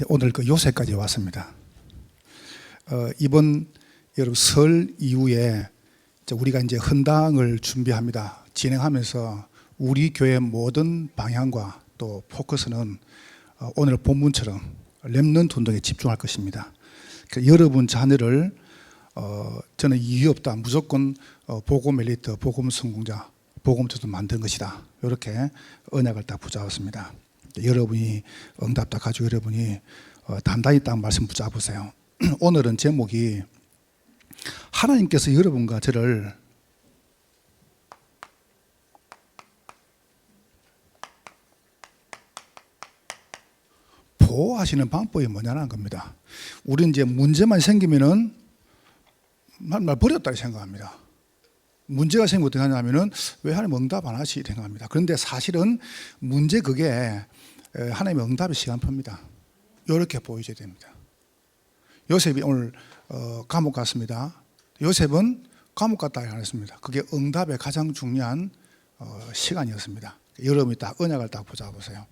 오늘 그 요새까지 왔습니다. 이번 여러분 설 이후에 우리가 이제 헌당을 준비합니다. 진행하면서 우리 교회 모든 방향과 또 포커스는 오늘 본문처럼 렘넌트 운동에 집중할 것입니다. 그러니까 여러분 자녀를 저는 이유 없다. 무조건 복음 엘리트, 복음 성공자, 복음투도 만드는 것이다. 이렇게 언약을 딱 붙잡았습니다. 여러분이 응답다 가지고 여러분이 단단히 딱 말씀 붙잡으세요. 오늘은 제목이 하나님께서 여러분과 저를 보호하시는 방법이 뭐냐는 겁니다. 우리는 이제 문제만 생기면은 말 버렸다 생각합니다. 문제가 생기면 어떻게 하냐면은 왜 하나님 응답 안 하시 생각합니다. 그런데 사실은 문제 그게 하나님의 응답의 시간표입니다. 이렇게 보여줘야 됩니다. 요셉이 오늘 감옥 갔습니다. 요셉은 감옥 갔다 안 했습니다. 그게 응답의 가장 중요한 시간이었습니다. 여러분이 딱 언약을 딱 붙잡으세요.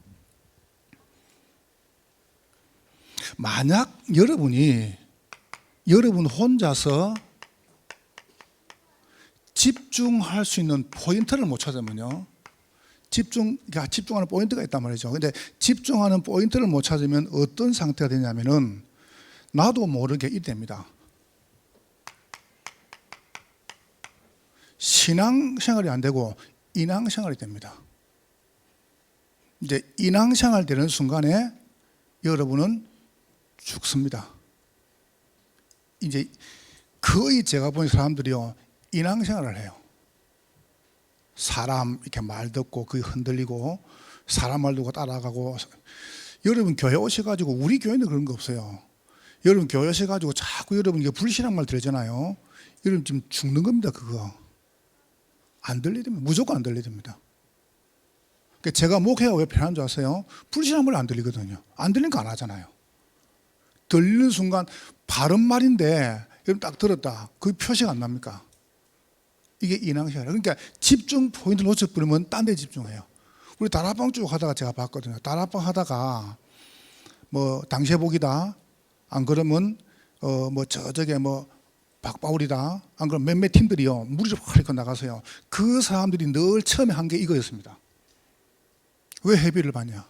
만약 여러분 혼자서 집중할 수 있는 포인트를 못 찾으면요. 집중하는 포인트가 있단 말이죠. 근데 집중하는 포인트를 못 찾으면 어떤 상태가 되냐면은 나도 모르게 이래 됩니다. 신앙생활이 안 되고 인앙생활이 됩니다. 이제 인앙생활 되는 순간에 여러분은 죽습니다. 이제 거의 제가 본 사람들이요. 인앙생활을 해요. 사람 이렇게 말 듣고 그게 흔들리고 사람 말 듣고 따라가고. 여러분 교회 오셔가지고 우리 교회는 그런 거 없어요. 여러분 교회 오셔가지고 자꾸 여러분 이게 불신앙 말 들으잖아요. 여러분 지금 죽는 겁니다. 그거 안 들리됩니다. 무조건 안 들리됩니다. 제가 목회가 왜 편한 줄 아세요? 불신앙 말 안 들리거든요. 안 들리니까 안 하잖아요. 들리는 순간 바른 말인데 여러분 딱 들었다. 그 표시가 안 납니까? 이게 인앙생활이에요. 그러니까 집중 포인트 놓쳐버리면 딴 데 집중해요. 우리 다락방 쭉 하다가 제가 봤거든요. 다락방 하다가 뭐 당세복이다. 안 그러면 뭐 저쪽에 뭐 박바울이다. 안 그러면 몇몇 팀들이요. 무리를 확 이렇게 나가서요. 그 사람들이 늘 처음에 한 게 이거였습니다. 왜 회비를 받냐?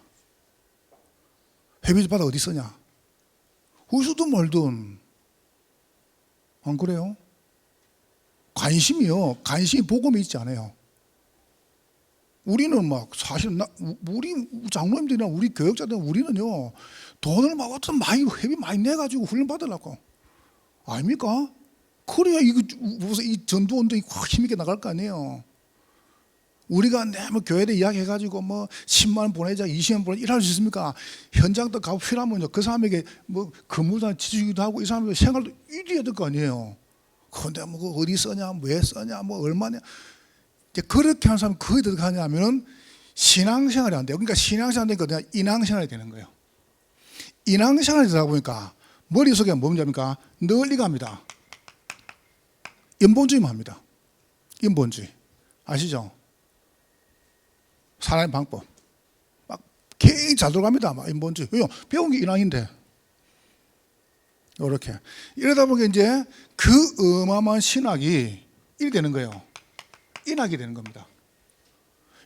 회비 받아 어디 쓰냐? 후수든 말든. 안 그래요? 관심이 복음에 있지 않아요. 우리는 막 사실 우리 장로님들이나 우리 교역자들은 우리는요 돈을 막 어떤 회비 많이 내가지고 훈련 받으려고 아닙니까? 그래야 무슨 이 전도 운동이 확 힘있게 나갈 거 아니에요. 우리가 뭐 교회에 이야기해가지고 뭐 10만 원 보내자, 20만 원 보내자 일할 수 있습니까? 현장도 가고 필요하면요 그 사람에게 뭐 근무도 지주기도 하고 이 사람의 생활도 이래야 될 거 아니에요. 그런데 뭐 어디 써냐, 왜 써냐, 뭐 얼마냐. 이제 그렇게 하는 사람은 거의 어떻게 하냐면은 신앙생활이 안 돼요. 그러니까 신앙생활이 되니까 인앙생활이 되는 거예요. 인앙생활이 되다 보니까 머릿속에 뭡니까? 널리 갑니다. 인본주의만 합니다. 인본주의. 아시죠? 살아가는 방법. 막 굉장히 잘 들어갑니다. 막 인본주의. 왜요? 배운 게 인왕인데. 이렇게. 이러다 보니까 이제 그 어마어마한 신학이 이렇게 되는 거예요. 인학이 되는 겁니다.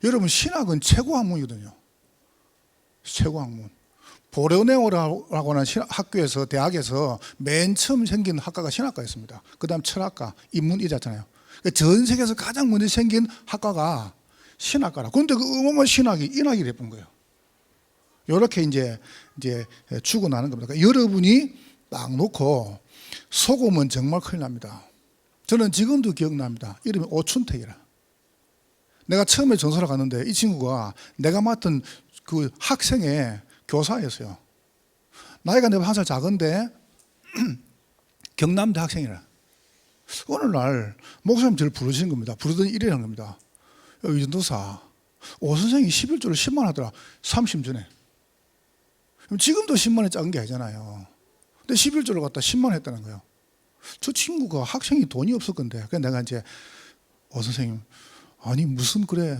여러분, 신학은 최고 학문이거든요. 최고 학문. 보르네오라고 하는 학교에서, 대학에서 맨 처음 생긴 학과가 신학과였습니다. 그 다음 철학과, 인문 이랬잖아요. 전 세계에서 가장 먼저 생긴 학과가 신학과라. 그런데 그 어마어마한 신학이 인학이 돼본 거예요. 이렇게 이제 죽어나는 겁니다. 그러니까 여러분이 딱 놓고 속으면 정말 큰일 납니다. 저는 지금도 기억납니다. 이름이 오춘택이라. 내가 처음에 전설을 갔는데 이 친구가 내가 맡은 그 학생의 교사였어요. 나이가 내가 한 살 작은데 경남대 학생이라. 어느 날 목사님 저를 부르시는 겁니다. 부르더니 이래라는 겁니다. 이전도사, 오 선생이 11조를 10만 하더라. 30년 전에. 지금도 10만이 작은 게 아니잖아요. 근데 11조를 갖다 10만 했다는 거예요. 저 친구가 학생이 돈이 없을 건데. 그래서 내가 이제 선생님, 아니 무슨 그래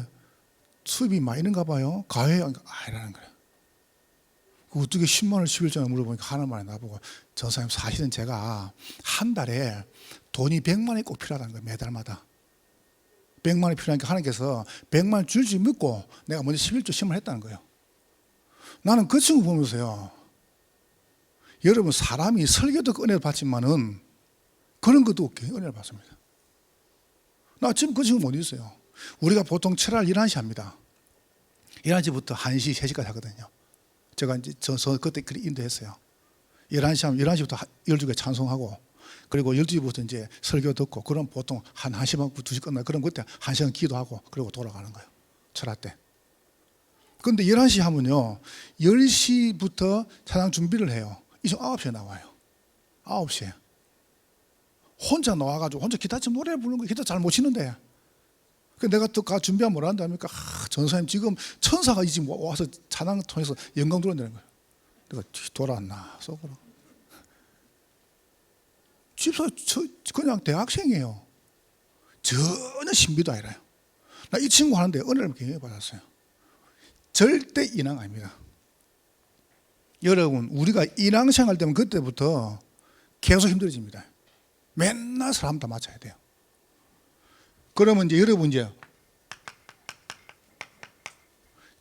수입이 많이 있는가 봐요. 가해요. 아니라는 거예요. 어떻게 10만 원 11조 물어보니까 하는 말이 나보고 전사님 사실은 제가 한 달에 돈이 100만 원이 꼭 필요하다는 거예요. 매달마다 100만 원이 필요하니까 하나님께서 100만 원 줄지 믿고 내가 먼저 11조 심을 했다는 거예요. 나는 그 친구 보면서요, 여러분 사람이 설교도 은혜를 받지만은 그런 것도 은혜를 받습니다. 나 지금 그 친구 못 있어요. 우리가 보통 철학 11시 합니다. 11시부터 1시, 3시까지 하거든요. 제가 이제 저 그때 인도했어요. 11시 하면 11시부터 12개 찬송하고, 그리고 12시부터 이제 설교 듣고, 그럼 보통 한 1시 반부터 2시 끝나. 그럼 그때 1시간 기도하고, 그리고 돌아가는 거예요. 철학 때. 근데 11시 하면요, 10시부터 찬양 준비를 해요. 이제 9시에 나와요. 9시에. 혼자 나와가지고, 혼자 기타 치면 노래 부르는 거, 기타 잘 못 치는데. 내가 또 가 준비하면 뭐라 한다니까? 전사님 지금 천사가 지금 와서 찬양 통해서 영광 돌아내는 거예요. 내가 돌아왔나 속으로. 집사 그냥 대학생이에요. 전혀 신비도 아니라요. 나 이 친구 하는데 은혜를 굉장히 받았어요. 절대 인왕 아닙니다. 여러분 우리가 인왕 생활 되면 그때부터 계속 힘들어집니다. 맨날 사람 다 맞춰야 돼요. 그러면 이제 여러분 이제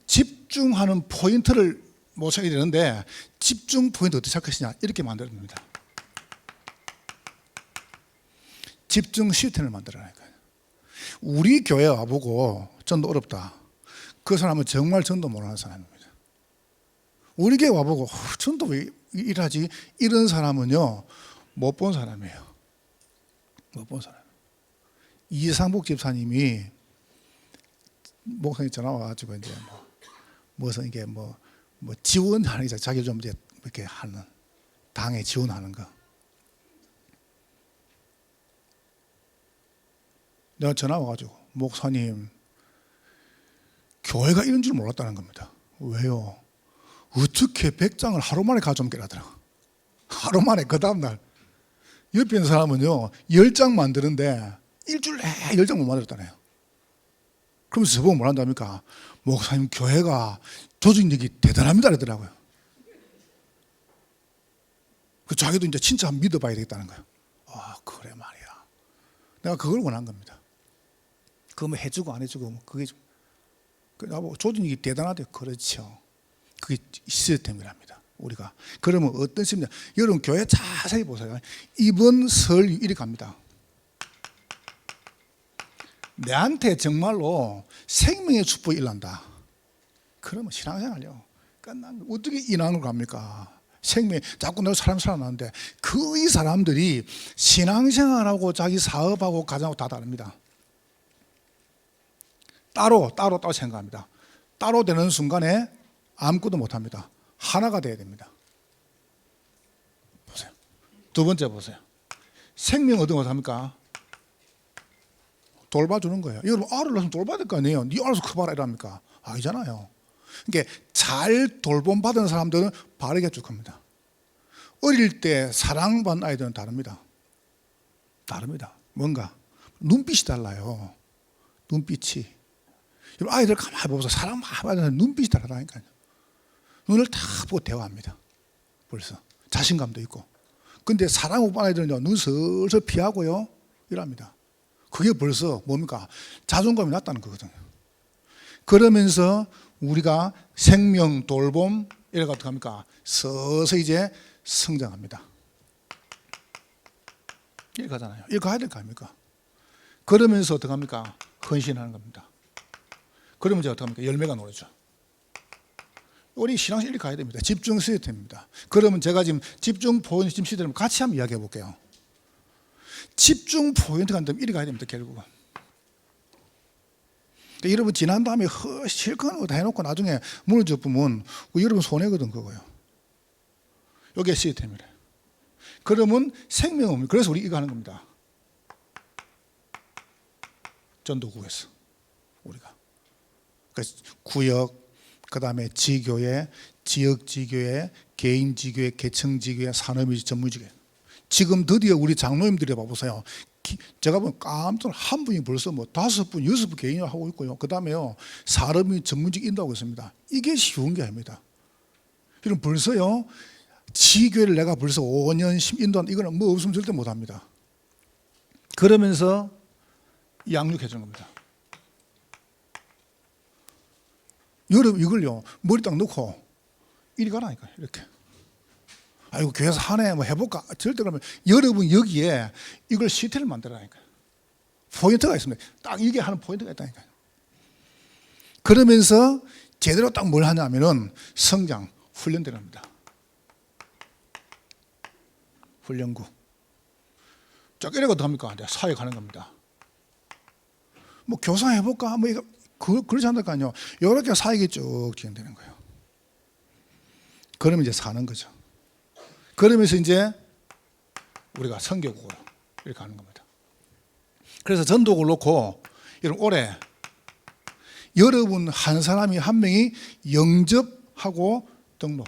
집중하는 포인트를 모셔야 되는데, 집중 포인트 어떻게 생각하시냐? 이렇게 만들어냅니다. 집중 시스템을 만들어라니까요. 우리 교회 와보고 전도 어렵다, 그 사람은 정말 전도 모르는 사람입니다. 우리 교회 와보고 전도 왜 일하지? 이런 사람은요 못 본 사람이에요. 못 본 사람. 이상복 집사님이 목사님 전화 와가지고 이제 무슨 이게 뭐 지원하는 게 자기 좀 이제 이렇게 하는, 당에 지원하는 거. 내가 전화 와가지고 목사님 교회가 이런 줄 몰랐다는 겁니다. 왜요? 어떻게 100장을 하루 만에 가져오게라더라. 하루 만에. 그 다음날 옆에 있는 사람은요 10장 만드는데 일주일 내에 10장 못 만들었다네요. 그러면서 저보고 뭘 한답니까? 목사님 교회가 조직력이 대단합니다 그러더라고요. 그 자기도 이제 진짜 한번 믿어봐야 되겠다는 거예요. 아 그래 말이야. 내가 그걸 원한 겁니다. 그거 뭐 해주고 안 해주고 그게 좀, 나보고 조직력이 대단하대. 그렇죠. 그게 시스템이랍니다. 우리가. 그러면 어떤 시스템이냐? 여러분 교회 자세히 보세요. 이번 설 이렇게 갑니다. 내한테 정말로 생명의 축복이 일난다. 그러면 신앙생활요 끝난 거. 어떻게 인왕을 갑니까? 생명, 자꾸 내가 사람 살아나는데 이 사람들이 신앙생활하고 자기 사업하고 가정하고 다 다릅니다. 따로 생각합니다. 따로 되는 순간에 아무것도 못합니다. 하나가 돼야 됩니다. 보세요. 두 번째 보세요. 생명 어떤 거 합니까? 돌봐주는 거예요. 여러분 알을 낳으면 돌봐야 될 거 아니에요. 네 알아서 커봐라 이랍니까? 아니잖아요. 그러니까 잘 돌봄 받은 사람들은 바르게 줄 겁니다. 어릴 때 사랑받는 아이들은 다릅니다. 뭔가 눈빛이 달라요. 눈빛이. 여러분 아이들 가만히 보면서 사랑 많이 받는 눈빛이 다르다니까요. 눈을 다 보고 대화합니다. 벌써 자신감도 있고. 근데 사랑 못 받는 아이들은요 눈 슬슬 피하고요 이랍니다. 그게 벌써 뭡니까? 자존감이 낮다는 거거든요. 그러면서 우리가 생명, 돌봄 이래가 어떻게 합니까? 서서히 이제 성장합니다. 이렇게 하잖아요. 이렇게 가야 될 거 아닙니까? 그러면서 어떻게 합니까? 헌신하는 겁니다. 그러면 이제 어떻게 합니까? 열매가 나오죠. 우리 신앙생활 이렇게 가야 됩니다. 집중 시스템입니다. 그러면 제가 지금 집중 포인트 시스템을 같이 한번 이야기해 볼게요. 집중 포인트가 안 되면 이리 가야 됩니다. 결국은. 그러니까 여러분 지난 다음에 실컷 다 해놓고 나중에 무너져 보면 여러분 손해거든 그거요. 이게 시스템이래. 그러면 생명은 그래서 우리 이거 하는 겁니다. 전도국에서 우리가 그러니까 구역, 그다음에 지교회, 지역 지교회, 개인 지교회, 계층 지교회, 산업이 전문지교회. 지금 드디어 우리 장로님들이 봐보세요. 제가 보면 깜짝 한 분이 벌써 뭐 5분, 6분 개인을 하고 있고요. 그 다음에요, 사람이 전문직 인도하고 있습니다. 이게 쉬운 게 아닙니다. 그럼 벌써요, 지교회를 내가 벌써 5년 인도한다. 이거는 뭐 없으면 절대 못합니다. 그러면서 양육해 주는 겁니다. 여러분 이걸요, 머리 딱 넣고 이리 가라니까, 이렇게. 아이고 교회에서 하네, 뭐 해볼까? 절대 그러면 여러분 여기에 이걸 시태를 만들어라니까요. 포인트가 있습니다. 딱 이게 하는 포인트가 있다니까요. 그러면서 제대로 딱 뭘 하냐면은 성장, 훈련되는 겁니다. 훈련구. 쫙 이래가 어떡합니까? 사회 가는 겁니다. 뭐 교사 해볼까? 뭐 이거 그렇지 않을까요? 이렇게 사역이 쭉 진행되는 거예요. 그러면 이제 사는 거죠. 그러면서 이제 우리가 선교국으로 이렇게 가는 겁니다. 그래서 전도국을 놓고 여러분 올해 여러분 한 사람이 한 명이 영접하고 등록.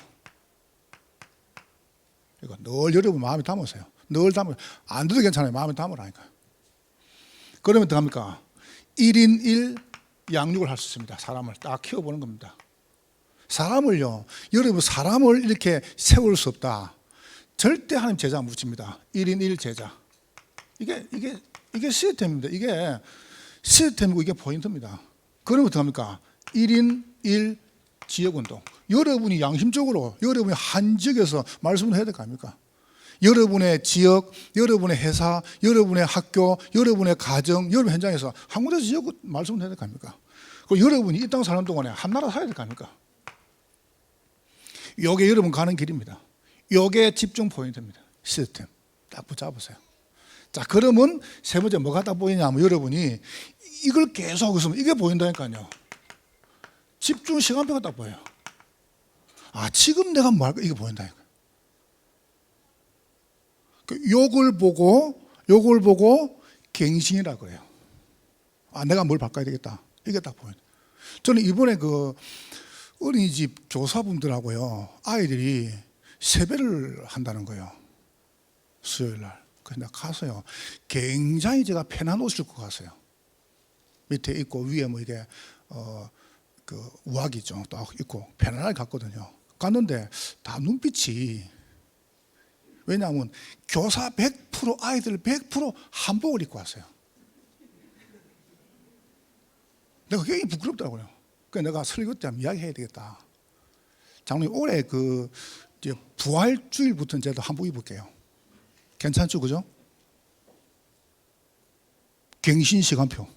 이거 늘 여러분 마음에 담으세요. 늘 담으세요. 안 돼도 괜찮아요. 마음에 담으라니까요. 그러면 어떡합니까? 1인 1 양육을 할 수 있습니다. 사람을 딱 키워보는 겁니다. 사람을요, 여러분 사람을 이렇게 세울 수 없다. 절대 하나님 제자 묻힙니다. 1인 1 제자. 이게 시스템입니다. 이게 시스템이고 이게 포인트입니다. 그러면 어떡합니까? 1인 1 지역운동. 여러분이 양심적으로 여러분이 한 지역에서 말씀을 해야 될 거 아닙니까? 여러분의 지역, 여러분의 회사, 여러분의 학교, 여러분의 가정, 여러분 현장에서 한 군데서 지역 말씀을 해야 될 거 아닙니까? 그리고 여러분이 이 땅 사는 동안에 한 나라 살아야 될 거 아닙니까? 이게 여러분 가는 길입니다. 이게 집중 포인트입니다. 시스템 딱 붙잡으세요. 자, 그러면 세 번째 뭐가 딱 보이냐면 여러분이 이걸 계속 하고 있으면 이게 보인다니까요. 집중 시간표가 딱 보여요. 아, 지금 내가 뭐 할까? 이게 보인다니까. 요걸 보고 갱신이라 그래요. 아, 내가 뭘 바꿔야 되겠다. 이게 딱 보여요. 저는 이번에 그 어린이집 교사분들하고요, 아이들이 세배를 한다는 거예요. 수요일 날. 그래서 내가 가서요, 굉장히 제가 편한 옷을 입고 갔어요. 밑에 입고 위에 뭐 이게 그 우아기죠. 딱 입고 편안하게 갔거든요. 갔는데 다 눈빛이, 왜냐하면 교사 100%, 아이들 100% 한복을 입고 왔어요. 내가 굉장히 부끄럽더라고요. 그래서 내가 설교 때 이야기해야 되겠다. 장로님, 올해 그 이제 부활주일부터는 제가 한복 입을게요. 괜찮죠, 그죠? 갱신 시간표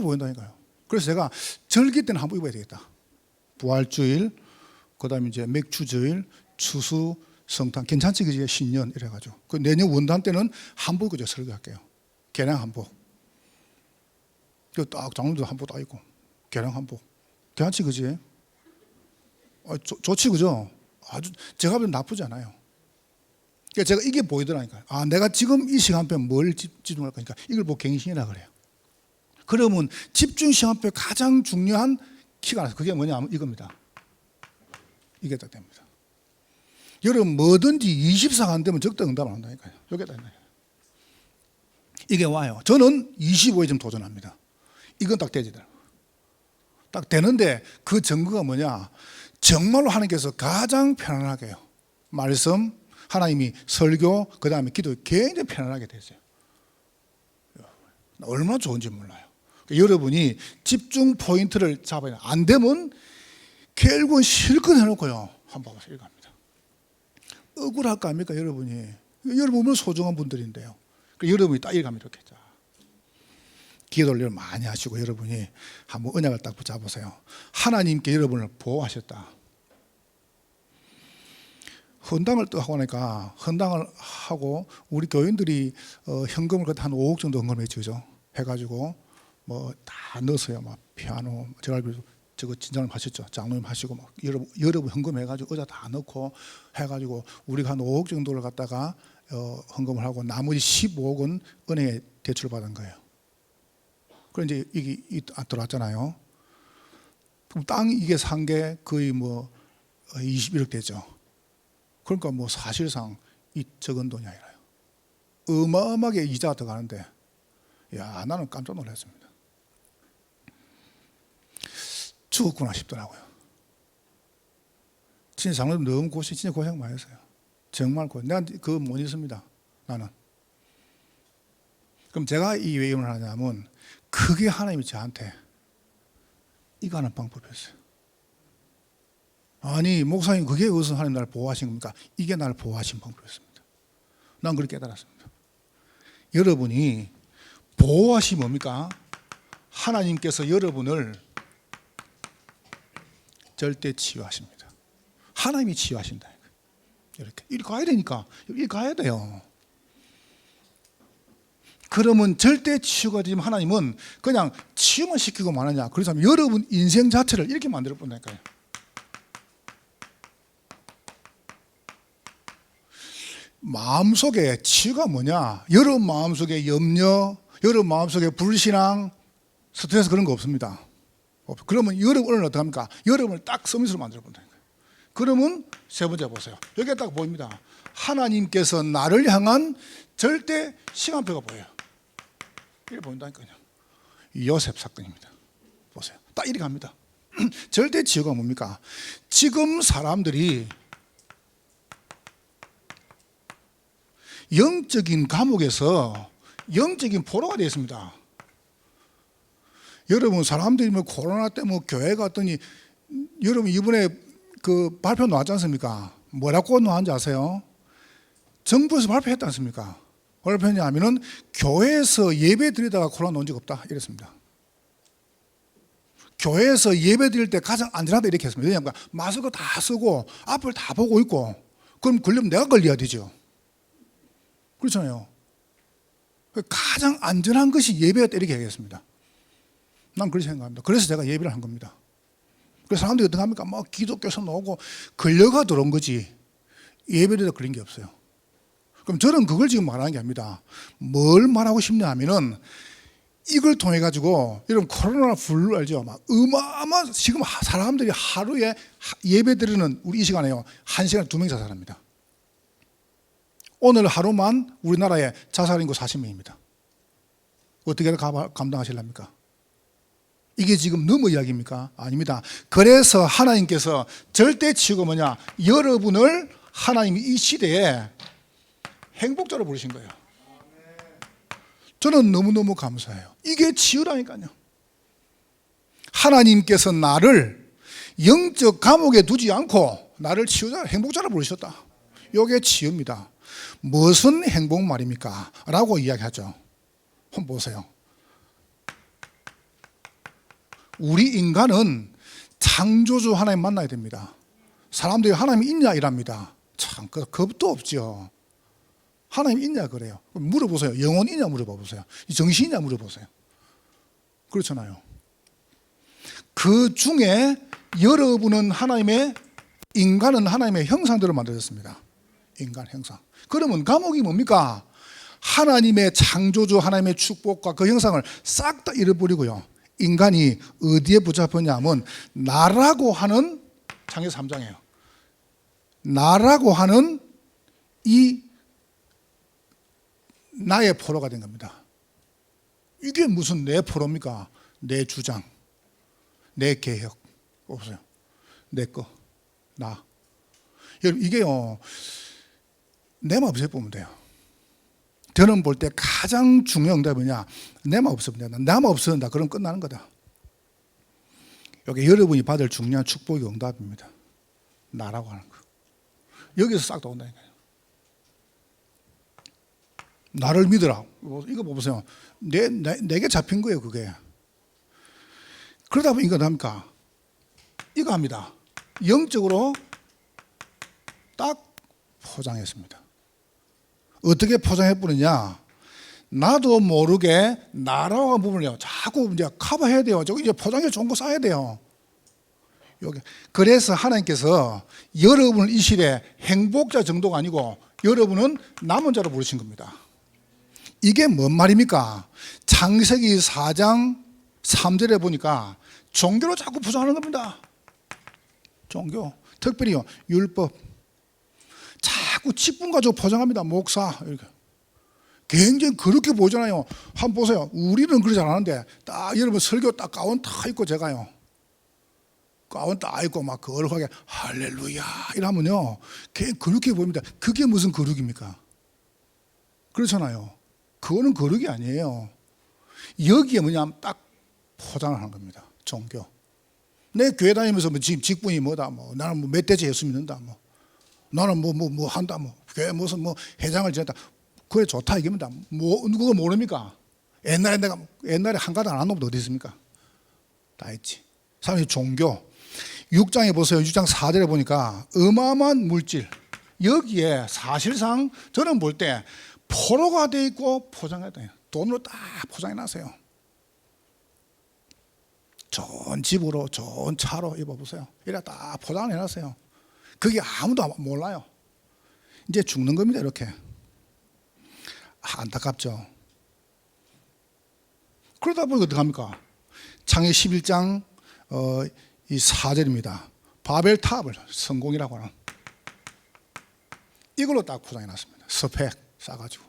보인다니까요. 그래서 제가 절기 때는 한복 입어야 되겠다. 부활주일, 그다음에 이제 맥주주일, 추수, 성탄, 괜찮지, 그지? 신년 이래가지고. 그 내년 원단 때는 한복 입고 제가 설교할게요. 개량 한복. 그 딱 장로님도 한복 딱 입고 개량 한복. 괜찮지, 그지? 좋지, 그죠? 아주 제가 보면 나쁘지 않아요. 그러니까 제가 이게 보이더라니까요. 아, 내가 지금 이 시간표에 뭘 집중할 거니까 이걸 보고 갱신이라 그래요. 그러면 집중 시간표의 가장 중요한 키가 나서 그게 뭐냐면 이겁니다. 이게 딱 됩니다. 여러분 뭐든지 24가 안 되면 적대 응답 안 한다니까요. 이게 딱 있나요? 이게 와요. 저는 25에 좀 도전합니다. 이건 딱 되지더라고요. 딱 되는데 그 증거가 뭐냐? 정말로 하나님께서 가장 편안하게 해요. 말씀, 하나님이 설교, 그 다음에 기도 굉장히 편안하게 되세요. 얼마나 좋은지 몰라요. 그러니까 여러분이 집중 포인트를 잡아야 돼요. 안 되면 결국은 실컷 해놓고요, 한번 봐서 읽합니다. 억울할 거 아닙니까, 여러분이? 여러분 얼마나 소중한 분들인데요. 그러니까 여러분이 딱 읽합니다. 이렇게. 기도를 많이 하시고 여러분이 한번 언약을 딱 붙잡으세요. 하나님께 여러분을 보호하셨다. 헌당을 또 하고 나니까, 헌당을 하고 우리 교인들이 현금을 그때 한 5억 정도 헌금해 주죠. 해가지고 뭐 다 넣었어요. 막 피아노, 제가 알기로 저거 진장님 하셨죠. 장로님 하시고 막 여러분 헌금해가지고 의자 다 넣고 해가지고 우리가 한 5억 정도를 갖다가 헌금을 하고 나머지 15억은 은행에 대출 받은 거예요. 그럼 이제 이게 들어왔잖아요. 그럼 땅 이게 산 게 거의 뭐 21억 되죠. 그러니까 뭐 사실상 이 적은 돈이 아니라요. 어마어마하게 이자가 들어가는데, 야, 나는 깜짝 놀랐습니다. 죽었구나 싶더라고요. 진짜 장로님 너무 진짜 고생 많이 했어요. 정말 내가 그거 못 잊습니다. 나는. 그럼 제가 이 왜 이혼을 하냐면 그게 하나님이 저한테 이거 하는 방법이었어요. 아니 목사님 그게 어디서 하나님 나를 보호하신 겁니까? 이게 나를 보호하신 방법이었습니다. 난 그렇게 깨달았습니다. 여러분이 보호하심이 뭡니까? 하나님께서 여러분을 절대 치유하십니다. 하나님이 치유하신다. 이렇게 가야 되니까 이리 가야 돼요. 그러면 절대 치유가 되면 하나님은 그냥 치유만 시키고 마느냐? 그래서 여러분 인생 자체를 이렇게 만들어 본다니까요. 마음속에 치유가 뭐냐? 여러분 마음속에 염려, 여러분 마음속에 불신앙, 스트레스 그런 거 없습니다. 그러면 여러분을 어떻게 합니까? 여러분을 딱 서밋으로 만들어 본다니까요. 그러면 세 번째 보세요. 여기에 딱 보입니다. 하나님께서 나를 향한 절대 시간표가 보여요. 이렇게 보인다니까요. 요셉 사건입니다. 보세요. 딱 이렇게 갑니다. 절대 치유가 뭡니까? 지금 사람들이 영적인 감옥에서 영적인 포로가 되어 있습니다. 여러분 사람들이 뭐 코로나 때 뭐 교회 갔더니 여러분 이번에 그 발표 나왔지 않습니까? 뭐라고 나왔는지 아세요? 정부에서 발표했지 않습니까? 발표했냐면은 교회에서 예배 드리다가 코로나 온 적 없다 이랬습니다. 교회에서 예배 드릴 때 가장 안전하다 이렇게 했습니다. 왜냐하면 마스크 다 쓰고 앞을 다 보고 있고 그럼 걸리면 내가 걸려야 되죠. 그렇잖아요. 가장 안전한 것이 예배였다 이렇게 얘기했습니다. 난 그렇게 생각합니다. 그래서 제가 예배를 한 겁니다. 그래서 사람들이 어떻게 합니까? 막 기독교에서 나오고 걸려가 들어온 거지 예배에다 걸린 게 없어요. 그럼 저는 그걸 지금 말하는 게 아닙니다. 뭘 말하고 싶냐 하면은 이걸 통해 가지고 여러분 코로나 블루 알죠? 막 어마어마 지금 사람들이 하루에 예배 드리는 우리 이 시간에요 1시간에 2명 자살합니다. 오늘 하루만 우리나라에 자살 인구 40명입니다. 어떻게 감당하실랍니까? 이게 지금 너무 이야기입니까? 아닙니다. 그래서 하나님께서 절대 치유가 뭐냐? 여러분을 하나님이 이 시대에 행복자로 부르신 거예요. 저는 너무너무 감사해요. 이게 치유라니까요. 하나님께서 나를 영적 감옥에 두지 않고 나를 치유자, 행복자로 부르셨다. 이게 치유입니다. 무슨 행복 말입니까? 라고 이야기하죠. 한번 보세요. 우리 인간은 창조주 하나님 만나야 됩니다. 사람들이 하나님이 있냐 이랍니다. 참 겁도 없죠. 하나님 있냐 그래요. 물어보세요. 영혼 있냐 물어보세요. 정신 있냐 물어보세요. 그렇잖아요. 그 중에 여러분은 인간은 하나님의 형상대로 만들어졌습니다. 인간 형상. 그러면 감옥이 뭡니까? 하나님의 창조주 하나님의 축복과 그 형상을 싹 다 잃어버리고요. 인간이 어디에 붙잡혔냐 하면 나라고 하는 창세기 3장이에요. 나라고 하는 이 나의 포로가 된 겁니다. 이게 무슨 내 포로입니까? 내 주장, 내 개혁. 보세요. 내 거, 나. 여러분 이게요. 내 마음속에 보면 돼요. 저는 볼 때 가장 중요한 응답이 뭐냐? 내 마음 없으면 된다. 내 마음 없어진다. 그럼 끝나는 거다. 여기 여러분이 받을 중요한 축복의 응답입니다. 나라고 하는 거. 여기서 싹 다 온다니까요. 나를 믿으라. 이거 보세요. 내게 잡힌 거예요, 그게. 그러다 보니 이거 합니까? 이거 합니다. 영적으로 딱 포장했습니다. 어떻게 포장해버리냐? 나도 모르게 나라고 한 부분을요, 자꾸 이제 커버해야 돼요. 저거 이제 포장해 좋은 거 써야 돼요. 여기. 그래서 하나님께서 여러분을 이 시대에 행복자 정도가 아니고 여러분은 남은 자로 부르신 겁니다. 이게 뭔 말입니까? 창세기 4장 3절에 보니까 종교로 자꾸 포장하는 겁니다. 종교. 특별히요, 율법. 자꾸 직분 가지고 포장합니다. 목사. 이렇게. 굉장히 그렇게 보잖아요. 한번 보세요. 우리는 그러지 않았는데, 딱 여러분 설교 딱 가운 다 입고 제가요. 가운 딱 입고 막 거룩하게 할렐루야 이러면요, 그게 거룩해 보입니다. 그게 무슨 거룩입니까? 그렇잖아요. 그거는 거룩이 아니에요. 여기에 뭐냐면 딱 포장을 하는 겁니다. 종교. 내 교회 다니면서 뭐 지금 직분이 뭐다, 뭐 나는 뭐 멧돼지 예수 믿는다, 뭐 나는 뭐 한다, 뭐 교회 무슨 뭐 회장을 지냈다. 그게 좋다 이겁니다. 뭐 그거 모릅니까? 옛날에 한 가닥 안 한 놈도 어디 있습니까? 다 있지. 사람이 종교. 6장에 보세요. 6장 4절에 보니까 어마어마한 물질. 여기에 사실상 저는 볼 때 포로가 돼 있고 포장했다. 돈으로 딱 포장해 놨어요. 좋은 집으로 좋은 차로 입어보세요. 이래 딱 포장을 해놨어요. 그게 아무도 몰라요. 이제 죽는 겁니다. 이렇게. 안타깝죠. 그러다 보니까 어떻게 합니까? 창세기 11장 이 4절입니다. 바벨탑을 성공이라고 하는 이걸로 딱 포장해 놨습니다. 스펙 싸가지고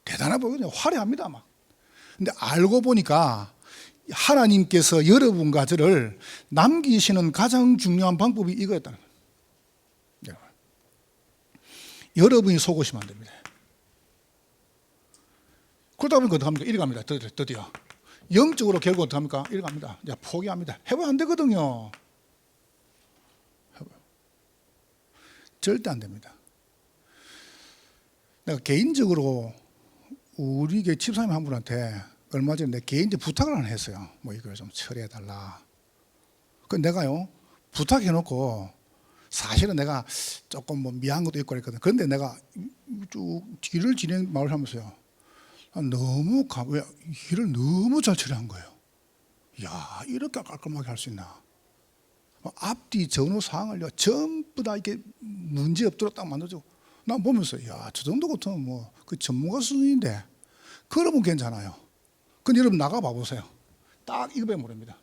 대단해 보이거든요. 화려합니다 막. 근데 알고 보니까 하나님께서 여러분과 저를 남기시는 가장 중요한 방법이 이거였다는 거예요. 여러분이 속으시면 안 됩니다. 그러다 보니까 어떻게 합니까? 이리 갑니다. 드디어 영적으로 결국 어떻게 합니까? 이리 갑니다. 이제 포기합니다. 해보면 안 되거든요. 절대 안 됩니다. 내가 개인적으로 우리 교회 집사님 한 분한테 얼마 전에 내 개인적 부탁을 하나 했어요. 뭐 이걸 좀 처리해달라. 그 내가요 부탁해놓고 사실은 내가 조금 뭐 미안한 것도 있고 그랬거든. 그런데 내가 쭉 일을 진행 말을 하면서요, 너무 왜 일을 너무 잘 처리한 거예요. 야, 이렇게 깔끔하게 할 수 있나? 앞뒤 전후 사항을요 전부 다 이렇게 문제 없도록 딱 만들어주고, 난 보면서 야, 저 정도 같으면 뭐 그 전문가 수준인데 그러면 괜찮아요. 근데 여러분 나가 봐보세요. 딱 이거밖에 모릅니다.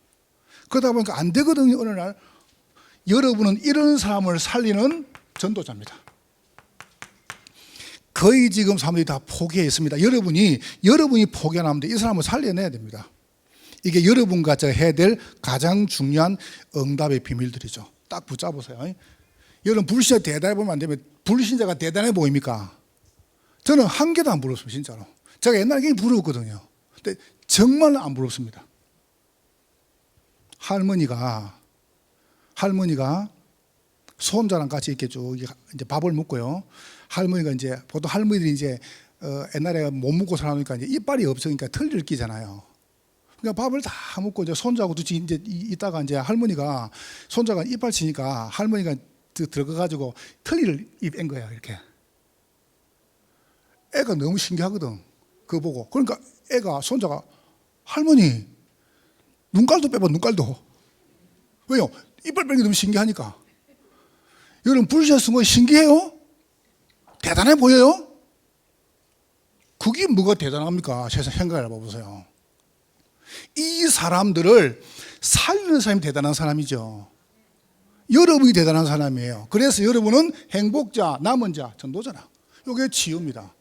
그러다 보니까 안 되거든요. 어느 날 여러분은 이런 사람을 살리는 전도자입니다. 거의 지금 사람들이 다 포기해 있습니다. 여러분이 포기하는데 이 사람을 살려내야 됩니다. 이게 여러분과 제가 해야 될 가장 중요한 응답의 비밀들이죠. 딱 붙잡으세요. 여러분 불신자 대단해 보면 안 되면, 불신자가 대단해 보입니까? 저는 한 개도 안 부럽습니다. 진짜로. 제가 옛날에 굉장히 부러웠거든요. 근데 정말 안 부럽습니다. 할머니가 손자랑 같이 이렇게 쭉 이제 밥을 먹고요. 할머니가 이제 보통 할머니들이 이제 옛날에 못 먹고 살아니까 이제 이빨이 없으니까 털리를 끼잖아요. 그러니까 밥을 다 먹고 이제 손자하고 같이 이제 있다가 이제 할머니가 손자가 이빨 치니까 할머니가 들어가가지고 털리를 입엔 거야 이렇게. 애가 너무 신기하거든. 그거 보고. 그러니까 손자가 할머니 눈깔도 빼봐, 눈깔도. 왜요? 이빨 빼는 게 너무 신기하니까. 여러분 불신자 쓴 거 신기해요? 대단해 보여요? 그게 뭐가 대단합니까? 세상 생각을 해봐보세요. 이 사람들을 살리는 사람이 대단한 사람이죠. 여러분이 대단한 사람이에요. 그래서 여러분은 행복자, 남은 자, 전도자라. 이게 치유입니다.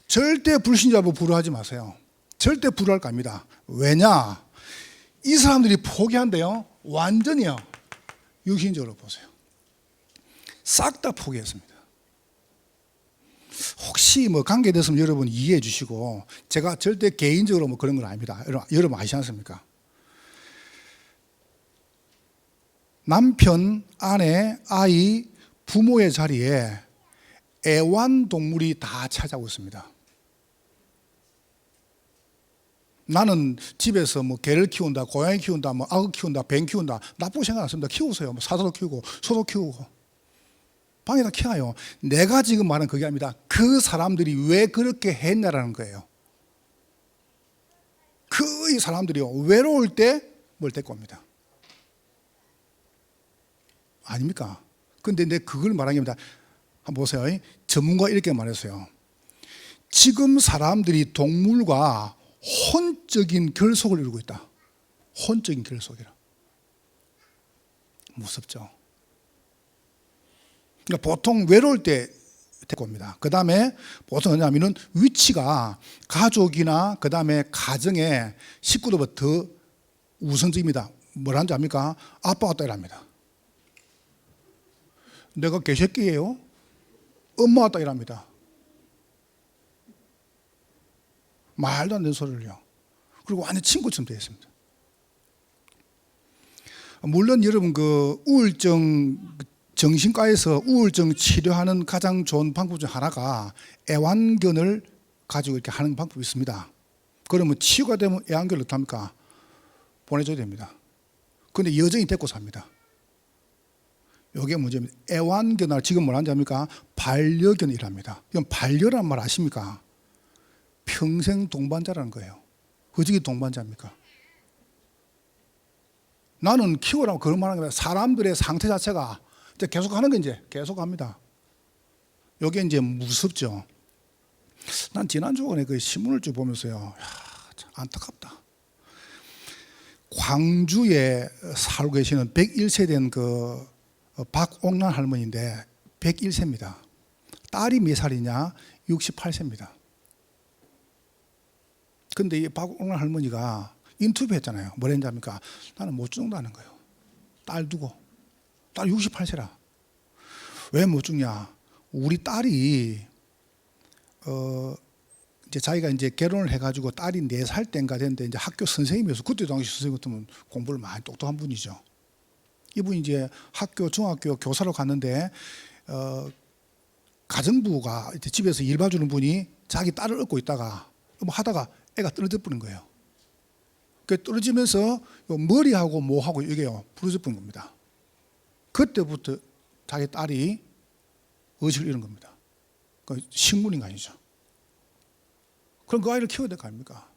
절대 불신자 부러워하지 마세요. 절대 부러워할 겁니다. 왜냐? 이 사람들이 포기한대요. 완전히요. 육신적으로 보세요. 싹 다 포기했습니다. 혹시 뭐 관계됐으면 여러분 이해해 주시고, 제가 절대 개인적으로 뭐 그런 건 아닙니다. 여러분 아시지 않습니까? 남편, 아내, 아이, 부모의 자리에 애완동물이 다 차지하고 있습니다. 나는 집에서 뭐 개를 키운다, 고양이 키운다, 뭐 악어 키운다, 뱀 키운다, 나쁘게 생각 안 했습니다. 키우세요. 뭐 사자도 키우고 소도 키우고 방에다 키워요. 내가 지금 말하는 그게 아닙니다. 그 사람들이 왜 그렇게 했냐라는 거예요. 그 사람들이요 외로울 때 뭘 데리고 옵니다. 아닙니까? 근데 내 그걸 말한 게 아닙니다. 한번 보세요. 전문가 이렇게 말했어요. 지금 사람들이 동물과 혼적인 결속을 이루고 있다. 혼적인 결속이라. 무섭죠. 그러니까 보통 외로울 때 데리고 옵니다. 그 다음에 보통 뭐냐면은 위치가 가족이나 그 다음에 가정의 식구들보다 더 우선적입니다. 뭐라는지 압니까? 아빠가 왔다 이랍니다. 내가 개새끼예요? 엄마 왔다 이랍니다. 말도 안 되는 소리를요. 그리고 완전 친구처럼 되어 있습니다. 물론 여러분 그 우울증 정신과에서 우울증 치료하는 가장 좋은 방법 중 하나가 애완견을 가지고 이렇게 하는 방법이 있습니다. 그러면 치유가 되면 애완견을 어떡합니까? 보내줘야 됩니다. 그런데 여전히 데리고 삽니다. 이게 문제입니다. 애완견을 지금 뭐라는지 압니까? 반려견이랍니다. 이건 반려란 말 아십니까? 평생 동반자라는 거예요. 어떻게 동반자입니까? 나는 키우라고 그런 말 하는 거예요. 사람들의 상태 자체가 이제 계속 하는 게 이제 계속 합니다. 이게 이제 무섭죠. 난 지난주에 그 신문을 쭉 보면서요. 야, 참 안타깝다. 광주에 살고 계시는 101세 된 그 박옥란 할머니인데 101세입니다. 딸이 몇 살이냐? 68세입니다. 근데 이 박옥란 할머니가 인터뷰 했잖아요. 뭐라 했는지 압니까? 나는 못 죽는다는 거예요. 딸 두고. 딸 68세라. 왜 못 죽냐? 우리 딸이 이제 자기가 이제 결혼을 해가지고 딸이 4살 때인가 됐는데 이제 학교 선생님이어서 그때 당시 선생님 같으면 공부를 많이 똑똑한 분이죠. 이분이 이제 학교 중학교 교사로 갔는데 가정부가 이제 집에서 일 봐주는 분이 자기 딸을 업고 있다가 뭐 하다가 애가 떨어져 버린 거예요. 그 떨어지면서 머리하고 뭐하고 이게요 부러져 버린 겁니다. 그때부터 자기 딸이 의식을 잃은 겁니다. 그 식물인간이죠. 그럼 그 아이를 키워야 될 거 아닙니까?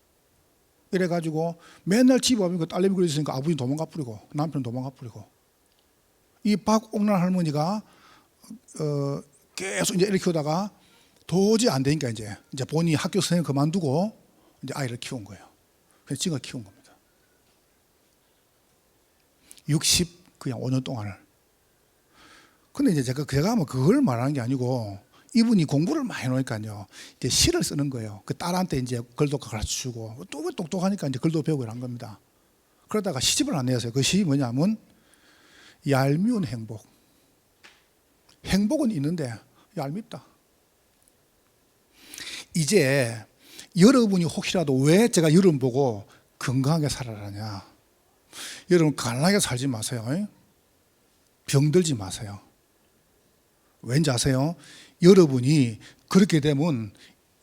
이래가지고 맨날 집에 오면 그 딸내미 그려 있으니까 아버지 도망가 버리고 남편 도망가 버리고 이 박옥란 할머니가 계속 이제 애를 키우다가 도저히 안 되니까 이제 본인이 학교 선생님 그만두고 이제 아이를 키운 거예요. 그래서 지가 키운 겁니다. 그냥 5년 동안을. 근데 이제 제가 뭐 그걸 말하는 게 아니고 이분이 공부를 많이 해놓으니까요. 이제 시를 쓰는 거예요. 그 딸한테 이제 글도 가르쳐주고 또 똑똑하니까 이제 글도 배우고 이런 겁니다. 그러다가 시집을 안 내었어요. 그 시집이 뭐냐면 얄미운 행복. 행복은 있는데 얄밉다. 이제 여러분이 혹시라도 왜 제가 여러분 보고 건강하게 살아라냐. 여러분 가난하게 살지 마세요. 병들지 마세요. 왠지 아세요? 여러분이 그렇게 되면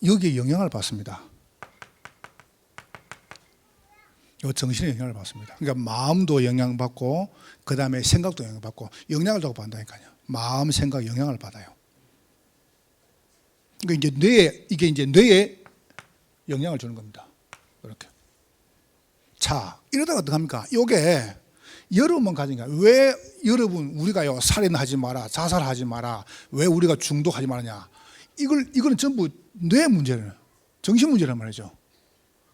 여기에 영향을 받습니다. 정신에 영향을 받습니다. 그러니까 마음도 영향받고 그 다음에 생각도 영향받고 영향을 주고 받는다니까요. 마음, 생각 영향을 받아요. 그러니까 이게 이제 뇌에 영향을 주는 겁니다. 이렇게. 자, 이러다가 어떡합니까? 이게 여러분만 가진 거야. 왜 여러분 우리가요 살인하지 마라, 자살하지 마라, 왜 우리가 중독하지 말아냐? 이거는 전부 뇌 문제는 정신 문제란 말이죠.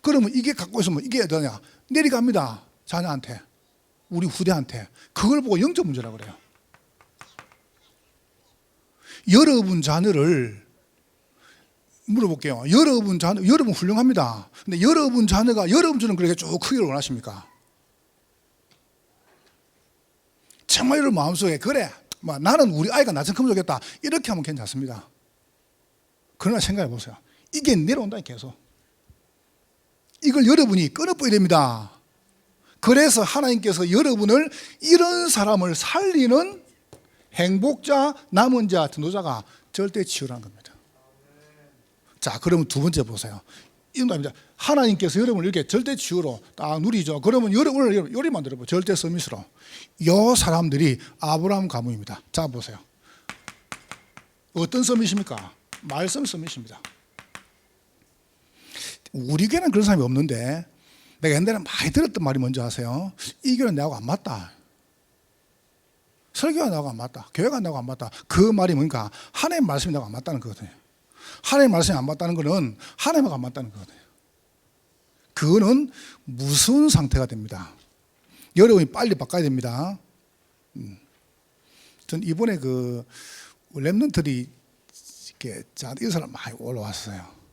그러면 이게 갖고 있으면 이게 어떠냐? 내려갑니다. 자녀한테, 우리 후대한테. 그걸 보고 영적 문제라고 그래요. 여러분 자녀를 물어볼게요. 여러분 자녀, 여러분 훌륭합니다. 근데 여러분 자녀가 여러분처럼 그렇게 쭉 크기를 원하십니까? 정말 여러분 마음속에 그래, 나는 우리 아이가 나처럼 크면 좋겠다 이렇게 하면 괜찮습니다. 그러나 생각해 보세요. 이게 내려온다 계속. 이걸 여러분이 끊어버려야 됩니다. 그래서 하나님께서 여러분을 이런 사람을 살리는 행복자, 남은 자, 전도자가 절대 치유라는 겁니다. 자, 그러면 두 번째 보세요. 이겁니다. 하나님께서 여러분을 이렇게 절대 치유로 딱 누리죠. 그러면 오늘 요리 만들어봐요. 절대 서밋으로. 이 사람들이 아브라함 가문입니다. 자, 보세요. 어떤 서밋입니까? 말씀 서밋입니다. 우리 교회는 그런 사람이 없는데 내가 옛날에 많이 들었던 말이 뭔지 아세요? 이 교회는 내하고 안 맞다. 설교가 나하고 안 맞다. 교회가 나하고 안 맞다. 그 말이 뭔가 하나님의 말씀이 나하고 안 맞다는 거거든요. 하나님의 말씀이 안 맞다는 것은 하나님하고 안 맞다는 거거든요. 그거는 무서운 상태가 됩니다. 여러분이 빨리 바꿔야 됩니다. 전 이번에 그 랩런트들이 이렇게 이 사람 많이 올라왔어요.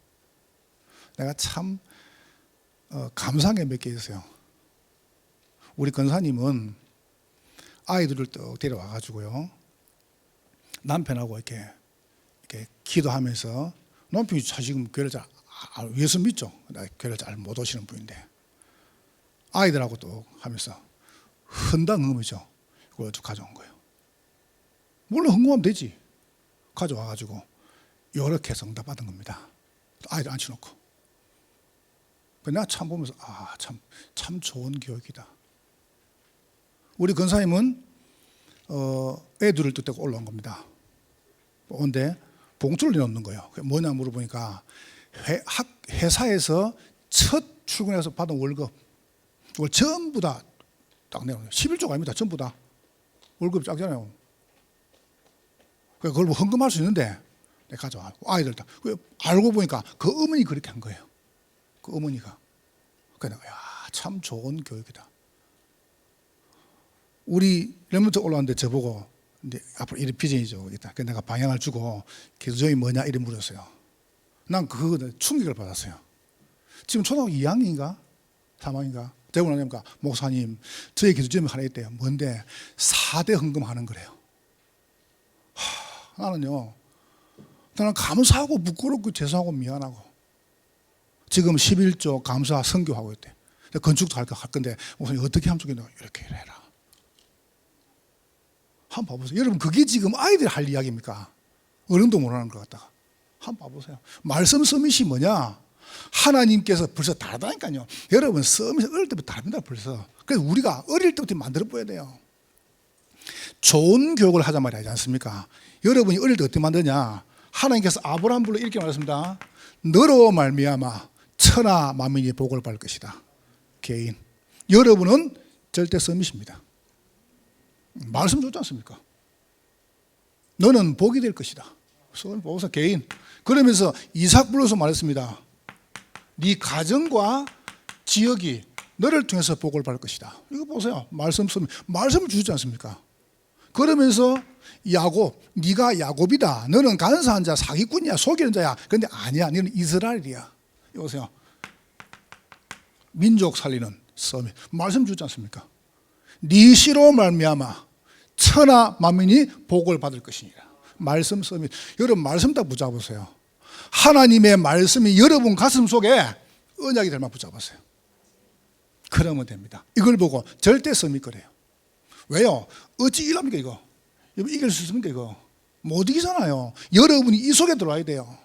내가 참 감사한 게 몇 개 있어요. 우리 권사님은 아이들을 또 데려와 가지고요, 남편하고 이렇게 기도하면서, 남편이 지금 교회를 잘 예수 믿죠. 교회를 잘 못 오시는 분인데 아이들하고 또 하면서 헌당음이죠. 그걸 쭉 가져온 거예요. 물론 헌금하면 되지. 가져와 가지고 이렇게 해서 응답 받은 겁니다. 아이들 앉혀놓고. 내가 참 보면서 참 좋은 교육이다. 우리 권사님은 애들을 뜻대고 올라온 겁니다. 온데 봉투를 내놓는 거예요. 그게 뭐냐 물어보니까 회사에서 첫 출근해서 받은 월급, 그걸 전부 다 딱 내놓는 거예요. 11조가 아닙니다. 전부 다. 월급이 작잖아요. 그걸 뭐 헌금할 수 있는데 내가 가져와. 아이들 다. 알고 보니까 그 어머니 그렇게 한 거예요. 그 어머니가. 그래서 참 좋은 교육이다. 우리 렘넌트 올라왔는데 저보고 이제 앞으로 이런 비전이죠. 그래서 내가 방향을 주고 기도점이 뭐냐 이렇게 물었어요. 난 그거 충격을 받았어요. 지금 초등학교 2학년인가 3학년인가 대고 나니까 목사님 저희 기도점이 하나 있대요. 뭔데? 4대 헌금하는 거래요. 나는 감사하고 부끄럽고 죄송하고 미안하고 지금 11조 감사 선교하고 있대. 건축도 할 건데 목사님 어떻게 하면 좋겠냐. 이렇게 해라. 한번 봐보세요. 여러분 그게 지금 아이들이 할 이야기입니까? 어른도 못하는 것 같다가. 한번 봐보세요. 말씀 서밋이 뭐냐? 하나님께서 벌써 다르다니까요. 여러분 서밋이 어릴 때부터 다릅니다. 벌써. 그래서 우리가 어릴 때부터 만들어 보여야 돼요. 좋은 교육을 하자 말이지 않습니까? 여러분이 어릴 때 어떻게 만드냐? 하나님께서 아브라함 불러 이렇게 말했습니다. 너로 말미암아 천하 만민이 복을 받을 것이다. 개인. 여러분은 절대 서밋입니다. 말씀 좋지 않습니까? 너는 복이 될 것이다. 보고서 개인. 그러면서 이삭 불러서 말했습니다. 네 가정과 지역이 너를 통해서 복을 받을 것이다. 이거 보세요. 말씀을 주지 않습니까? 그러면서 야곱, 네가 야곱이다. 너는 간사한 자, 사기꾼이야, 속이는 자야. 그런데 아니야. 너는 이스라엘이야. 이거 보세요. 민족 살리는 서밋. 말씀 주지 않습니까? 네 씨로 말미암아 천하 만민이 복을 받을 것이니라. 말씀 서밋. 여러분 말씀 딱 붙잡으세요. 하나님의 말씀이 여러분 가슴 속에 언약이 될 만큼 붙잡으세요. 그러면 됩니다. 이걸 보고 절대 서밋 거래요. 왜요? 어찌 이랍니까 이거? 이길 수 있습니까 이거? 못 이기잖아요. 여러분이 이 속에 들어와야 돼요.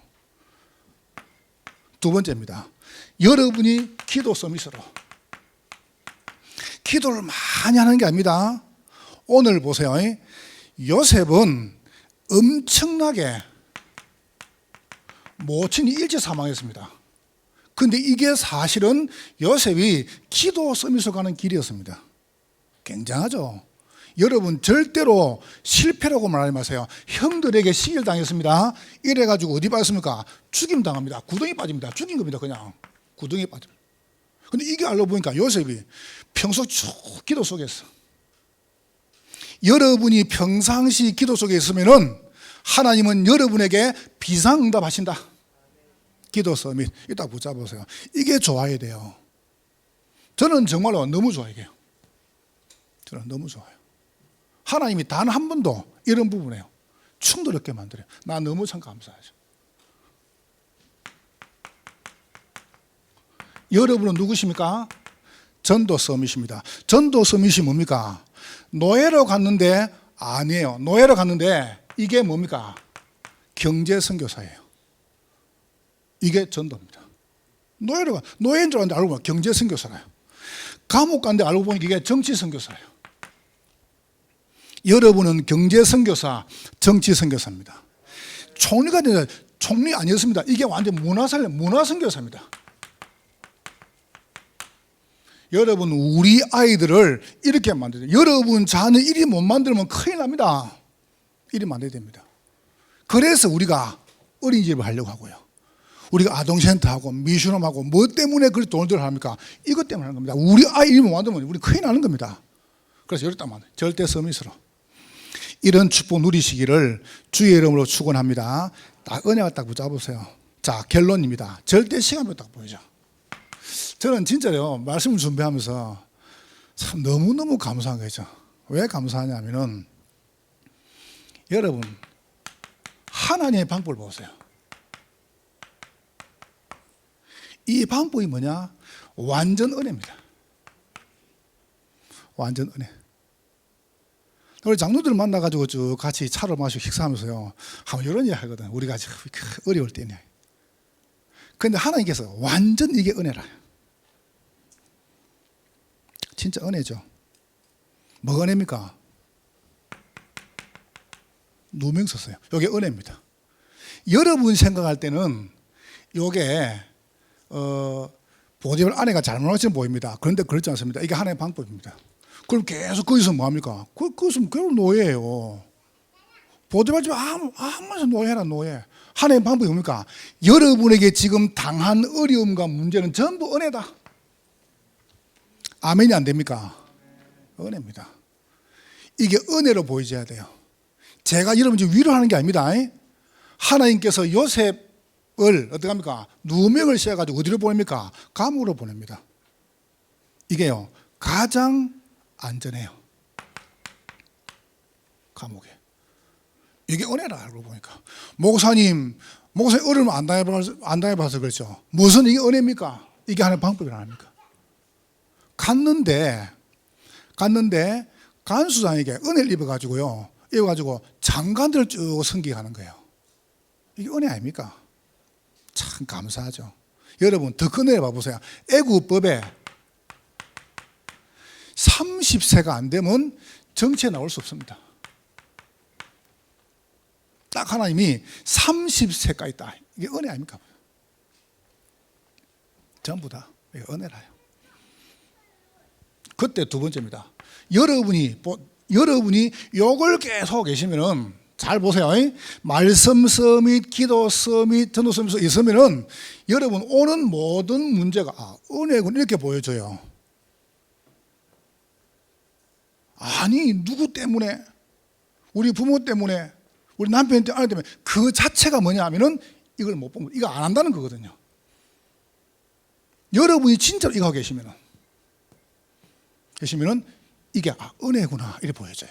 두 번째입니다. 여러분이 기도 서밋으로. 기도를 많이 하는 게 아닙니다. 오늘 보세요. 요셉은 엄청나게 모친이 일찍 사망했습니다. 그런데 이게 사실은 요셉이 기도 서밋으로 가는 길이었습니다. 굉장하죠. 여러분 절대로 실패라고 말하지 마세요. 형들에게 시기를 당했습니다. 이래가지고 어디 빠졌습니까? 죽임 당합니다. 구덩이 빠집니다. 죽인 겁니다. 그냥 구덩이에 빠집니다. 근데 이게 알고 보니까 요셉이 평소 쭉 기도 속에 있어. 여러분이 평상시 기도 속에 있으면은 하나님은 여러분에게 비상응답 하신다. 기도 서밋. 이따 붙잡으세요. 이게 좋아야 돼요. 저는 정말로 너무 좋아요. 이게요. 저는 너무 좋아요. 하나님이 단 한 번도 이런 부분에요 충돌 없게 만들어요. 나 너무 참 감사하죠. 여러분은 누구십니까? 전도 서밋입니다. 전도 서밋이 뭡니까? 노예로 갔는데 아니에요. 노예로 갔는데 이게 뭡니까? 경제 선교사예요. 이게 전도입니다. 노예인 줄 알았는데 알고 보면 경제 선교사예요. 감옥 갔는데 알고 보니까 이게 정치 선교사예요. 여러분은 경제 선교사, 정치 선교사입니다. 총리가 아니라 총리 아니었습니다. 이게 완전 문화 선교사입니다. 여러분 우리 아이들을 이렇게 만들어요. 여러분 자녀 이리 못 만들면 큰일 납니다. 이리 만들어야 됩니다. 그래서 우리가 어린이집을 하려고 하고요. 우리가 아동센터하고 미션홈하고 뭐 때문에 그렇게 돈을 들어 합니까? 이것 때문에 하는 겁니다. 우리 아이 이리 못 만들면 우리 큰일 나는 겁니다. 그래서 여기다 만들어요. 절대 서밋으로. 이런 축복 누리시기를 주의 이름으로 축원합니다. 딱 은혜가 딱 붙잡으세요. 자, 결론입니다. 절대 시간표 딱 보이죠. 저는 진짜요 말씀을 준비하면서 참 너무너무 감사한 거죠. 왜 감사하냐면은 여러분 하나님의 방법을 보세요. 이 방법이 뭐냐? 완전 은혜입니다. 완전 은혜. 우리 장로들 만나가지고 쭉 같이 차를 마시고 식사하면서요. 하면 이런 얘기 하거든. 우리가 어려울 때냐. 그런데 하나님께서 완전 이게 은혜라. 진짜 은혜죠. 뭐가 은혜입니까? 누명 썼어요. 이게 은혜입니다. 여러분 생각할 때는 이게 보디빌 아내가 잘못하시는 보입니다. 그런데 그렇지 않습니다. 이게 하나의 방법입니다. 그럼 계속 거기서 뭐합니까? 그것은 결국 노예예요. 보디빌 집에 아무래도 노예라 노예. 하나의 방법이 뭡니까? 여러분에게 지금 당한 어려움과 문제는 전부 은혜다. 아멘이 안 됩니까? 은혜입니다. 이게 은혜로 보여져야 돼요. 제가 여러분 지금 위로하는 게 아닙니다. 하나님께서 요셉을 어떻게 합니까? 누명을 씌워가지고 어디로 보냅니까? 감옥으로 보냅니다. 이게요 가장 안전해요. 감옥에. 이게 은혜라 알고 보니까. 목사님 어려움 안 당해봐서 그렇죠. 무슨 이게 은혜입니까? 이게 하나의 방법이 아닙니까? 갔는데 간수장에게 은혜를 입어가지고요. 장관들을 쭉 섬기게 거예요. 이게 은혜 아닙니까? 참 감사하죠. 여러분 더 큰 은혜 봐보세요. 애국법에 30세가 안 되면 정치에 나올 수 없습니다. 딱 하나님이 30세까지 있다. 이게 은혜 아닙니까? 전부 다 이게 은혜라요. 그때 두 번째입니다. 여러분이 요걸 계속 계시면은 잘 보세요. 말씀 서밋, 기도 서밋, 전도 서밋 있으면은 여러분 오는 모든 문제가 은혜군 이렇게 보여져요. 아니 누구 때문에, 우리 부모 때문에, 우리 남편 때문에, 아내 때문에, 그 자체가 뭐냐 하면은 이걸 못 본 거, 이거 안 한다는 거거든요. 여러분이 진짜로 이거 하고 계시면은 이게 은혜구나 이렇게 보여져요.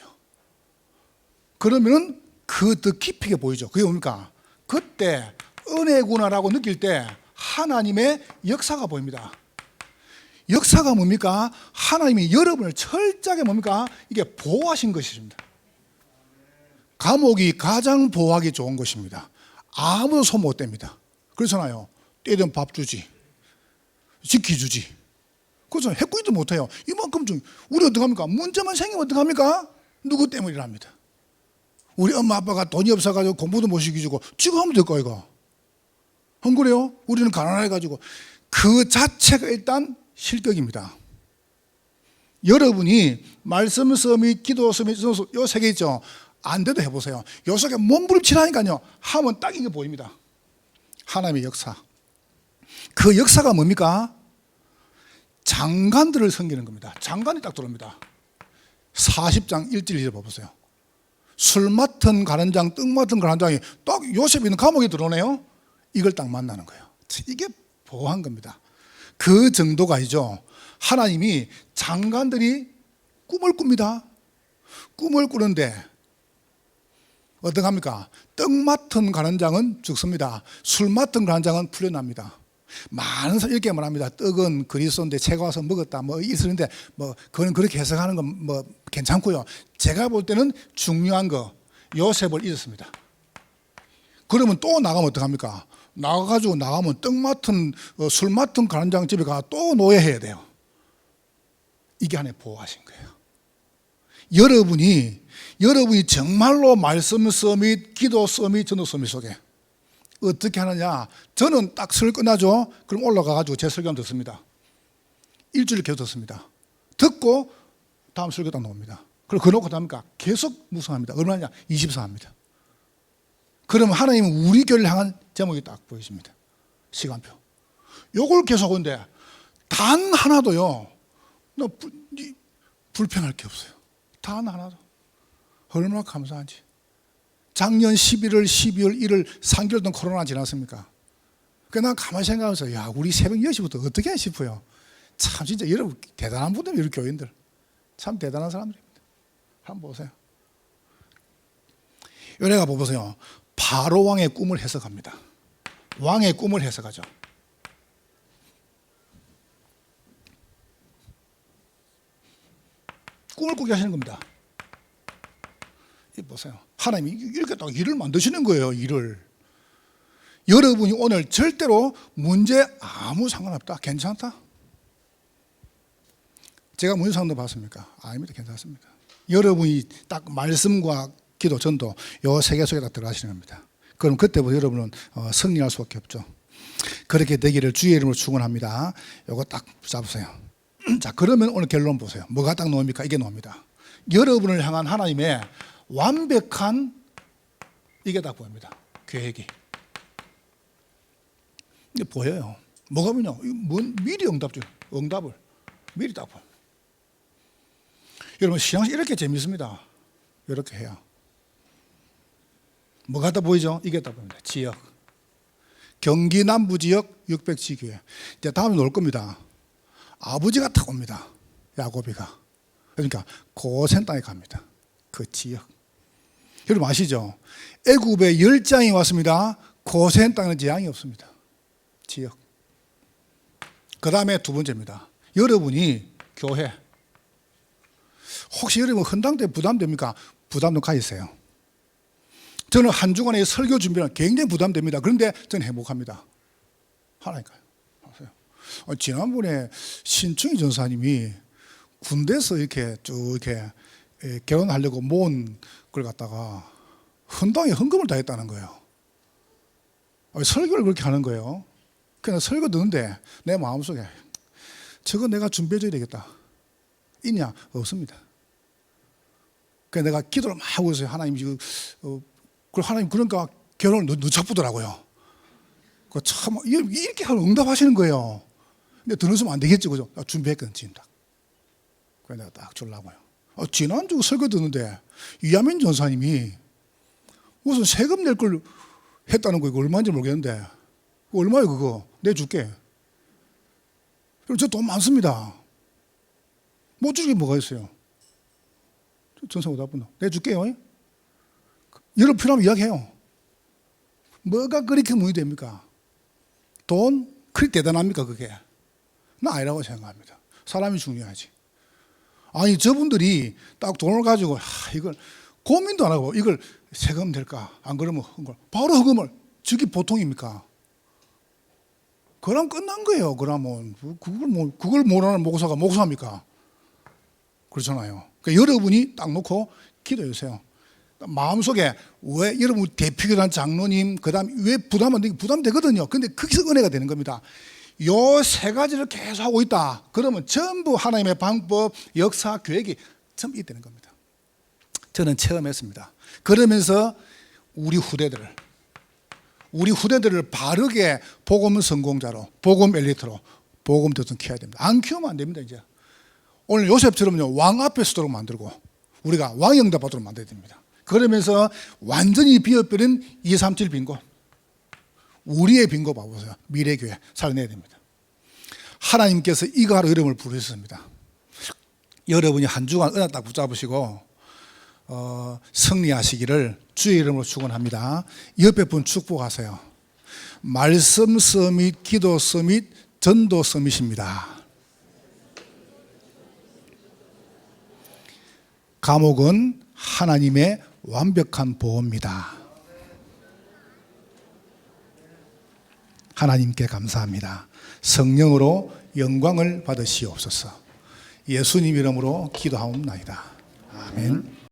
그러면은 그 더 깊이 있게 보이죠. 그게 뭡니까? 그때 은혜구나라고 느낄 때 하나님의 역사가 보입니다. 역사가 뭡니까? 하나님이 여러분을 철저하게 뭡니까? 이게 보호하신 것입니다. 감옥이 가장 보호하기 좋은 것입니다. 아무도 손 못 댑니다. 그렇잖아요. 때되면 밥 주지, 지켜주지. 그래서 해꾸지도 못해요. 이만큼 좀 우리 어떡합니까? 문제만 생기면 어떡합니까? 누구 때문이랍니다. 우리 엄마 아빠가 돈이 없어가지고 공부도 못 시켜주고 지금 하면 될까 이거? 안 그래요? 우리는 가난해가지고. 그 자체가 일단 실격입니다. 여러분이 말씀 서밋, 기도 서밋, 요 세 개 있죠? 안 돼도 해보세요. 요 속에 몸부림치라니까요. 하면 딱 이게 보입니다. 하나님의 역사. 그 역사가 뭡니까? 장관들을 섬기는 겁니다. 장관이 딱 들어옵니다. 40장 1절 2절 봐보세요. 술 맡은 가는장, 떡 맡은 가는장이 딱 요셉이 있는 감옥에 들어오네요. 이걸 딱 만나는 거예요. 이게 보호한 겁니다. 그 정도가 아니죠. 하나님이 장관들이 꿈을 꿉니다. 꿈을 꾸는데 어떡합니까? 떡 맡은 가는장은 죽습니다. 술 맡은 가는장은 풀려납니다. 많은 사람이 이렇게 말합니다. 떡은 그리스도인데 제가 와서 먹었다 뭐 있었는데 뭐 그건 그렇게 해석하는 건 뭐 괜찮고요. 제가 볼 때는 중요한 거 요셉을 잊었습니다. 그러면 또 나가면 어떡합니까? 나가면 떡 맡은 술 맡은 가는장 집에 가 또 노예해야 돼요. 이게 하나님 보호하신 거예요. 여러분이 정말로 말씀 서밋, 기도 서밋, 전도 서밋 속에 어떻게 하느냐? 저는 딱 설 끝나죠. 그럼 올라가가지고 제 설교 듣습니다. 일주일 계속 듣습니다. 듣고 다음 설교 딱 나옵니다. 그리고 그놓고 답니까? 계속 묵상합니다. 얼마냐? 24합니다. 그러면 하나님은 우리 교회를 향한 제목이 딱 보이십니다. 시간표. 요걸 계속 하는데 단 하나도요. 불평할 게 없어요. 단 하나도. 얼마나 감사한지. 작년 11월, 12월, 1월 3개월 동안 코로나 지났습니까? 그래서 난 가만히 생각하면서 야 우리 새벽 10시부터 어떻게 해 싶어요. 참 진짜 여러분 대단한 분들이에요. 우리 교인들. 참 대단한 사람들입니다. 한번 보세요. 요래가 보세요. 바로 왕의 꿈을 해석합니다. 왕의 꿈을 해석하죠. 꿈을 꾸게 하시는 겁니다. 이 보세요. 하나님이 이렇게 딱 일을 만드시는 거예요. 일을. 여러분이 오늘 절대로 문제 아무 상관없다. 괜찮다. 제가 문제 상도 봤습니까? 아닙니다. 괜찮습니다. 여러분이 딱 말씀과 기도, 전도 요 세계 속에 다 들어가시는 겁니다. 그럼 그때부터 여러분은 승리할 수밖에 없죠. 그렇게 되기를 주의 이름으로 축원합니다. 요거 딱 잡으세요. 자, 그러면 오늘 결론 보세요. 뭐가 딱 나옵니까? 이게 나옵니다. 여러분을 향한 하나님의 완벽한 이게 딱 보입니다. 계획이. 이게 보여요. 뭐가 뭐냐? 미리 응답죠. 응답을 미리 딱 보여요. 여러분 신앙이 이렇게 재밌습니다. 이렇게 해야. 뭐가 다 보이죠? 이게 다 보입니다. 지역. 경기 남부 지역 600지교회. 이제 다음에 놓을 겁니다. 아버지가 딱 옵니다. 야곱이가. 그러니까 고센 땅에 갑니다. 그 지역. 여러분 아시죠? 애굽에 10장이 왔습니다. 고센 땅에는 재앙이 없습니다. 지역. 그 다음에 두 번째입니다. 여러분이 교회. 혹시 여러분 헌당 때 부담됩니까? 부담도 가지세요. 저는 한 주간의 설교 준비는 굉장히 부담됩니다. 그런데 저는 행복합니다. 하나니까요. 지난번에 신충희 전사님이 군대에서 이렇게 쭉 이렇게 결혼하려고 모은 걸 갖다가 헌당에 헌금을 다 했다는 거예요. 설교를 그렇게 하는 거예요. 그냥 설교 듣는데 내 마음속에 저거 내가 준비해줘야 되겠다. 있냐? 없습니다. 그래서 내가 기도를 막 하고 있어요. 하나님 지금 하나님 그러니까 결혼을 늦춰보더라고요. 그 참 이렇게 하면 응답하시는 거예요. 근데 더 늦으면 안 되겠지, 그죠? 준비했거든, 지금 딱. 그래서 내가 딱 주려고요. 지난주 설교 듣는데 이하민 전사님이 무슨 세금 낼 걸 했다는 거 이거 얼마인지 모르겠는데 얼마예요 그거? 내줄게. 그리고 저 돈 많습니다. 못 주게 뭐가 있어요? 전사 오답분 내줄게요. 여러분 필요하면 이야기해요. 뭐가 그렇게 문이 됩니까? 돈 그리 대단합니까 그게? 나 아니라고 생각합니다. 사람이 중요하지. 아니 저분들이 딱 돈을 가지고 이걸 고민도 안 하고 이걸 세금 될까? 안 그러면 헌금 바로 헌금을 저게 보통입니까? 그럼 끝난 거예요. 그러면 그걸 모르는 목사가 목사입니까? 그렇잖아요. 그러니까 여러분이 딱 놓고 기도해 주세요. 마음속에 왜 여러분 대표교단 장로님 그다음 왜 부담 안 되게 부담되거든요. 근데 거기서 은혜가 되는 겁니다. 요 세 가지를 계속 하고 있다. 그러면 전부 하나님의 방법, 역사, 계획이 전부 있다는 겁니다. 저는 체험했습니다. 그러면서 우리 후대들을 바르게 복음 성공자로, 복음 엘리트로, 복음 대선 키워야 됩니다. 안 키우면 안 됩니다. 이제 오늘 요셉처럼요 왕 앞에 서도록 만들고 우리가 왕 응답 받도록 만들어야 됩니다. 그러면서 완전히 비어버린 237 빈고, 우리의 빈고 봐보세요. 미래교회 살려내야 됩니다. 하나님께서 이거 하러 여러분을 부르셨습니다. 여러분이 한 주간 은혜 딱 붙잡으시고 승리하시기를 주의 이름으로 축원합니다. 옆에 분 축복하세요. 말씀 서밋, 기도 서밋, 전도 서밋입니다. 감옥은 하나님의 완벽한 보호입니다. 하나님께 감사합니다. 성령으로 영광을 받으시옵소서. 예수님 이름으로 기도하옵나이다. 아멘.